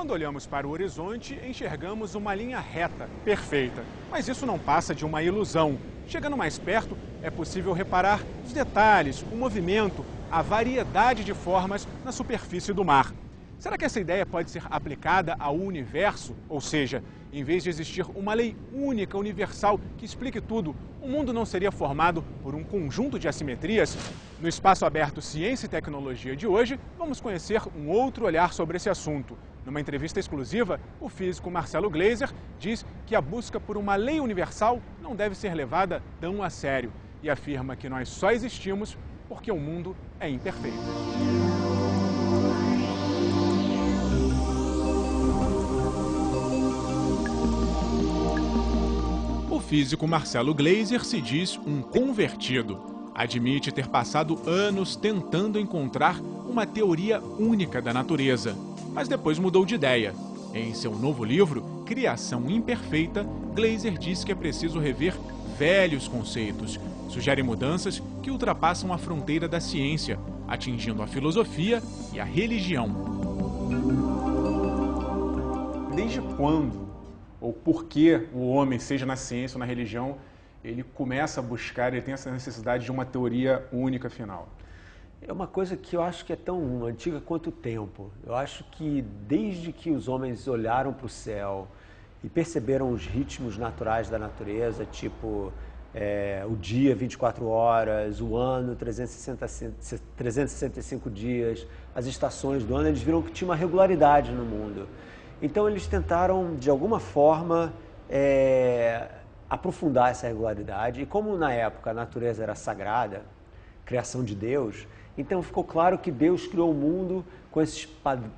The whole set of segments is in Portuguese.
Quando olhamos para o horizonte, enxergamos uma linha reta, perfeita. Mas isso não passa de uma ilusão. Chegando mais perto, é possível reparar os detalhes, o movimento, a variedade de formas na superfície do mar. Será que essa ideia pode ser aplicada ao universo? Ou seja, em vez de existir uma lei única, universal, que explique tudo, o mundo não seria formado por um conjunto de assimetrias? No Espaço Aberto Ciência e Tecnologia de hoje, vamos conhecer um outro olhar sobre esse assunto. Numa entrevista exclusiva, o físico Marcelo Gleiser diz que a busca por uma lei universal não deve ser levada tão a sério e afirma que nós só existimos porque o mundo é imperfeito. O físico Marcelo Gleiser se diz um convertido. Admite ter passado anos tentando encontrar uma teoria única da natureza, mas depois mudou de ideia. Em seu novo livro, Criação Imperfeita, Gleiser diz que é preciso rever velhos conceitos. Sugere mudanças que ultrapassam a fronteira da ciência, atingindo a filosofia e a religião. Desde quando ou por que o homem, seja na ciência ou na religião, ele começa a buscar, ele tem essa necessidade de uma teoria única final? É uma coisa que eu acho que é tão antiga quanto o tempo. Eu acho que desde que os homens olharam para o céu e perceberam os ritmos naturais da natureza, tipo o dia 24 horas, o ano 365 dias, as estações do ano, eles viram que tinha uma regularidade no mundo. Então eles tentaram, de alguma forma, aprofundar essa regularidade. E como na época a natureza era sagrada, criação de Deus, então ficou claro que Deus criou o mundo com esses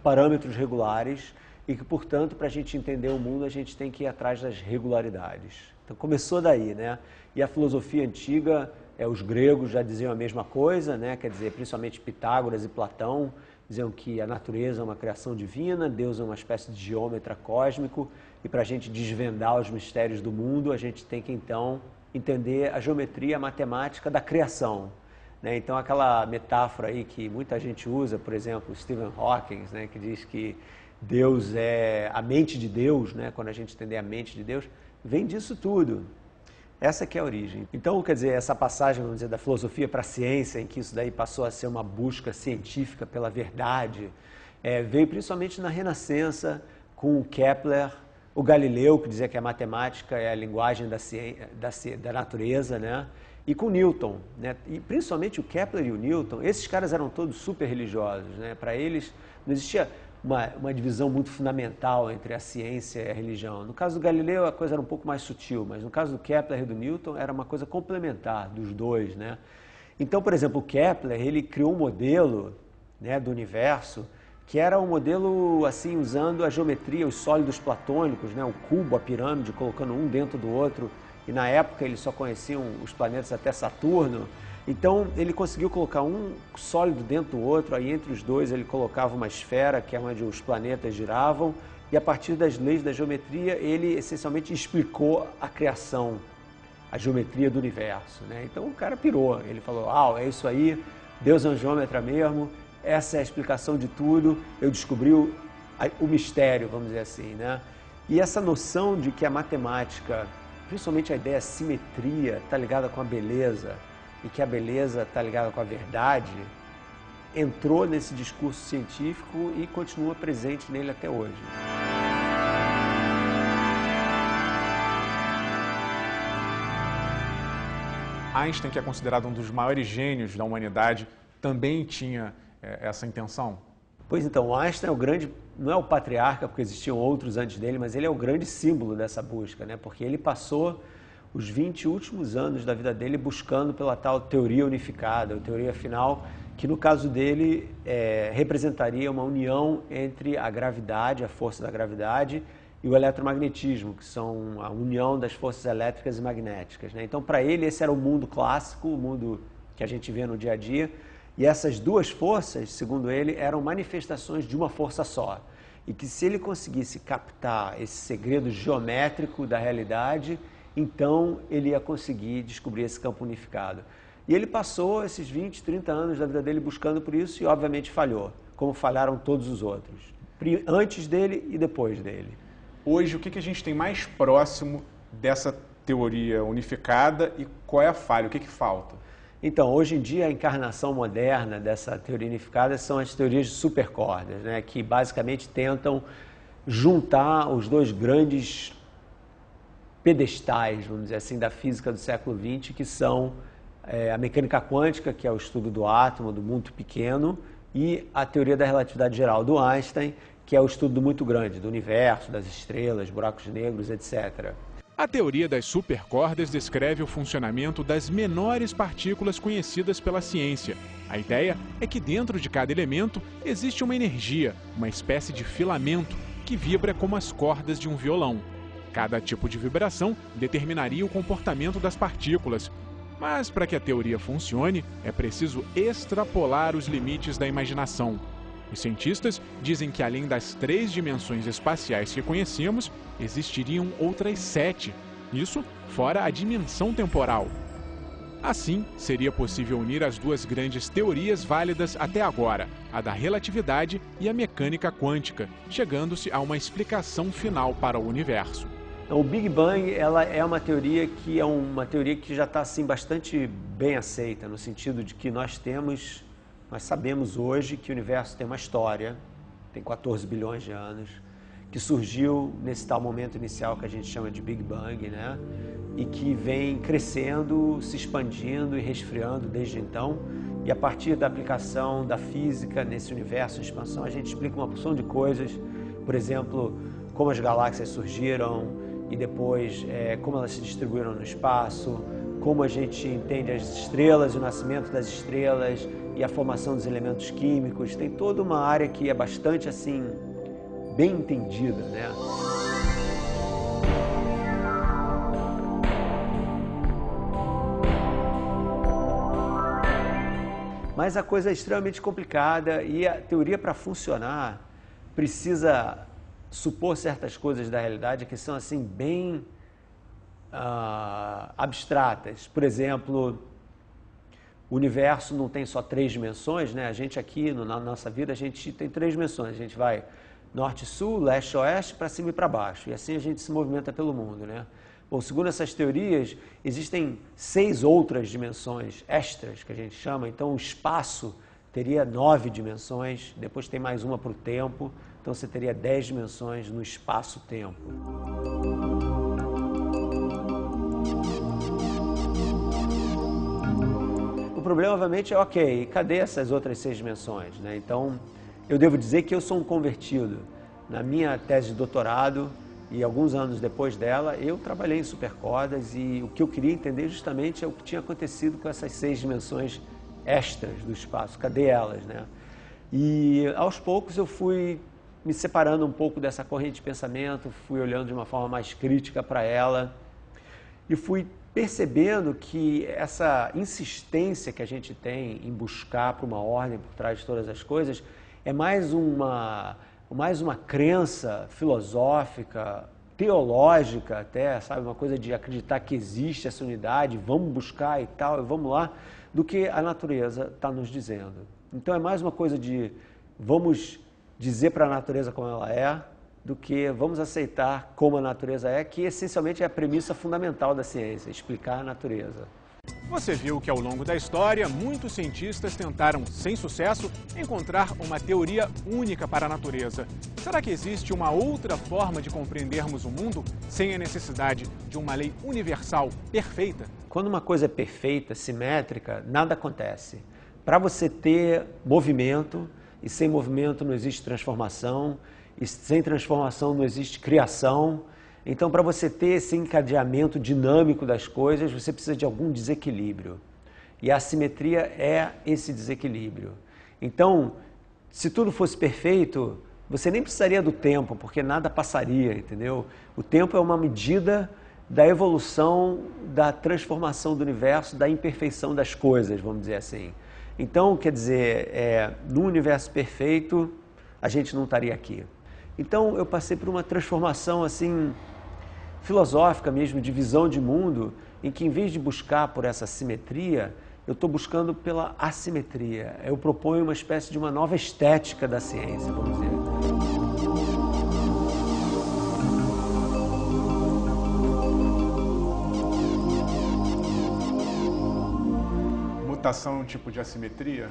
parâmetros regulares e que, portanto, para a gente entender o mundo, a gente tem que ir atrás das regularidades. Então começou daí, né? E a filosofia antiga, os gregos já diziam a mesma coisa, né? Quer dizer, principalmente Pitágoras e Platão, diziam que a natureza é uma criação divina, Deus é uma espécie de geômetra cósmico, e para a gente desvendar os mistérios do mundo, a gente tem que, então, entender a geometria, a matemática da criação. Então, aquela metáfora aí que muita gente usa, por exemplo, Stephen Hawking, né, que diz que Deus é a mente de Deus, né, quando a gente entender a mente de Deus, vem disso tudo. Essa que é a origem. Então, quer dizer, essa passagem, vamos dizer, da filosofia para a ciência, em que isso daí passou a ser uma busca científica pela verdade, veio principalmente na Renascença, com o Kepler, o Galileu, que dizia que a matemática é a linguagem da natureza, né? E com Newton, né? E principalmente o Kepler e o Newton, esses caras eram todos super religiosos, né? Para eles não existia uma divisão muito fundamental entre a ciência e a religião. No caso do Galileu a coisa era um pouco mais sutil, mas no caso do Kepler e do Newton era uma coisa complementar dos dois, né? Então, por exemplo, o Kepler, ele criou um modelo, né, do universo que era um modelo assim usando a geometria, os sólidos platônicos, né, o cubo, a pirâmide, colocando um dentro do outro. E na época eles só conheciam os planetas até Saturno, então ele conseguiu colocar um sólido dentro do outro, aí entre os dois ele colocava uma esfera, que é onde os planetas giravam, e a partir das leis da geometria ele essencialmente explicou a criação, a geometria do universo, né? Então o cara pirou, ele falou, é isso aí, Deus é um geômetra mesmo, essa é a explicação de tudo, eu descobri o mistério, vamos dizer assim, né? E essa noção de que a matemática, principalmente a ideia de simetria, está ligada com a beleza, e que a beleza está ligada com a verdade, entrou nesse discurso científico e continua presente nele até hoje. Einstein, que é considerado um dos maiores gênios da humanidade, também tinha essa intenção? Pois então, Einstein é o grande, não é o patriarca, porque existiam outros antes dele, mas ele é o grande símbolo dessa busca, né? Porque ele passou os 20 últimos anos da vida dele buscando pela tal teoria unificada, a teoria final, que no caso dele representaria uma união entre a gravidade, a força da gravidade, e o eletromagnetismo, que são a união das forças elétricas e magnéticas, né? Então, para ele, esse era o mundo clássico, o mundo que a gente vê no dia a dia, e essas duas forças, segundo ele, eram manifestações de uma força só. E que se ele conseguisse captar esse segredo geométrico da realidade, então ele ia conseguir descobrir esse campo unificado. E ele passou esses 20, 30 anos da vida dele buscando por isso e obviamente falhou, como falharam todos os outros. antes dele e depois dele. Hoje, o que a gente tem mais próximo dessa teoria unificada e qual é a falha? O que falta? Então, hoje em dia, a encarnação moderna dessa teoria unificada são as teorias de supercordas, né, que basicamente tentam juntar os dois grandes pedestais, vamos dizer assim, da física do século XX, que são a mecânica quântica, que é o estudo do átomo, do muito pequeno, e a teoria da relatividade geral do Einstein, que é o estudo do muito grande, do universo, das estrelas, buracos negros, etc. A teoria das supercordas descreve o funcionamento das menores partículas conhecidas pela ciência. A ideia é que dentro de cada elemento existe uma energia, uma espécie de filamento, que vibra como as cordas de um violão. Cada tipo de vibração determinaria o comportamento das partículas. Mas para que a teoria funcione, é preciso extrapolar os limites da imaginação. Os cientistas dizem que além das 3 dimensões espaciais que conhecemos, existiriam outras 7. Isso fora a dimensão temporal. Assim, seria possível unir as duas grandes teorias válidas até agora, a da relatividade e a mecânica quântica, chegando-se a uma explicação final para o universo. O Big Bang ela é uma teoria que já está assim, bastante bem aceita, no sentido de que nós sabemos hoje que o universo tem uma história, tem 14 bilhões de anos, que surgiu nesse tal momento inicial que a gente chama de Big Bang, né? E que vem crescendo, se expandindo e resfriando desde então. E a partir da aplicação da física nesse universo em expansão, a gente explica uma porção de coisas, por exemplo, como as galáxias surgiram e depois como elas se distribuíram no espaço, como a gente entende as estrelas, o nascimento das estrelas e a formação dos elementos químicos. Tem toda uma área que é bastante assim, bem entendida, né? Mas a coisa é extremamente complicada e a teoria, para funcionar, precisa supor certas coisas da realidade que são assim bem abstratas. Por exemplo, o universo não tem só 3 dimensões, né? A gente aqui, na nossa vida, a gente tem 3 dimensões. A gente vai norte-sul, leste-oeste, para cima e para baixo. E assim a gente se movimenta pelo mundo, né? Bom, segundo essas teorias, existem 6 outras dimensões extras, que a gente chama. Então, o espaço teria 9 dimensões, depois tem mais uma para o tempo. Então, você teria 10 dimensões no espaço-tempo. O problema, obviamente, é, ok, cadê essas outras 6 dimensões, né? Então, eu devo dizer que eu sou um convertido. Na minha tese de doutorado, e alguns anos depois dela, eu trabalhei em supercordas e o que eu queria entender justamente é o que tinha acontecido com essas 6 dimensões extras do espaço. Cadê elas, né? E, aos poucos, eu fui me separando um pouco dessa corrente de pensamento, fui olhando de uma forma mais crítica para ela e fui percebendo que essa insistência que a gente tem em buscar por uma ordem por trás de todas as coisas é mais uma crença filosófica, teológica até, sabe? Uma coisa de acreditar que existe essa unidade, vamos buscar e tal, e vamos lá, do que a natureza está nos dizendo. Então é mais uma coisa de vamos dizer para a natureza como ela é, do que vamos aceitar como a natureza é, que essencialmente é a premissa fundamental da ciência, explicar a natureza. Você viu que ao longo da história, muitos cientistas tentaram, sem sucesso, encontrar uma teoria única para a natureza. Será que existe uma outra forma de compreendermos o mundo sem a necessidade de uma lei universal perfeita? Quando uma coisa é perfeita, simétrica, nada acontece. Para você ter movimento, e sem movimento não existe transformação, e sem transformação não existe criação. Então, para você ter esse encadeamento dinâmico das coisas, você precisa de algum desequilíbrio. E a assimetria é esse desequilíbrio. Então, se tudo fosse perfeito, você nem precisaria do tempo, porque nada passaria, entendeu? O tempo é uma medida da evolução, da transformação do universo, da imperfeição das coisas, vamos dizer assim. Então, quer dizer, no universo perfeito, a gente não estaria aqui. Então, eu passei por uma transformação, assim, filosófica mesmo, de visão de mundo, em que, em vez de buscar por essa simetria, eu estou buscando pela assimetria. Eu proponho uma espécie de uma nova estética da ciência, vamos dizer. mutação é um tipo de assimetria?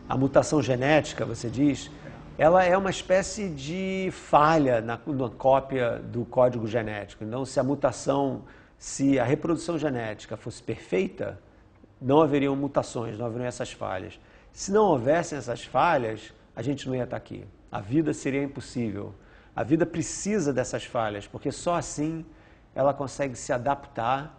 A mutação genética, você diz, ela é uma espécie de falha na cópia do código genético. Então, se a reprodução genética fosse perfeita, não haveriam mutações, não haveriam essas falhas. Se não houvessem essas falhas, a gente não ia estar aqui. A vida seria impossível. A vida precisa dessas falhas, porque só assim ela consegue se adaptar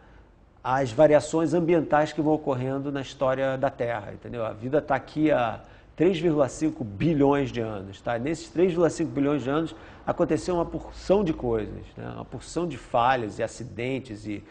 às variações ambientais que vão ocorrendo na história da Terra, entendeu? A vida está aqui há 3,5 bilhões de anos, tá? Nesses 3,5 bilhões de anos aconteceu uma porção de coisas, né? Uma porção de falhas e acidentes e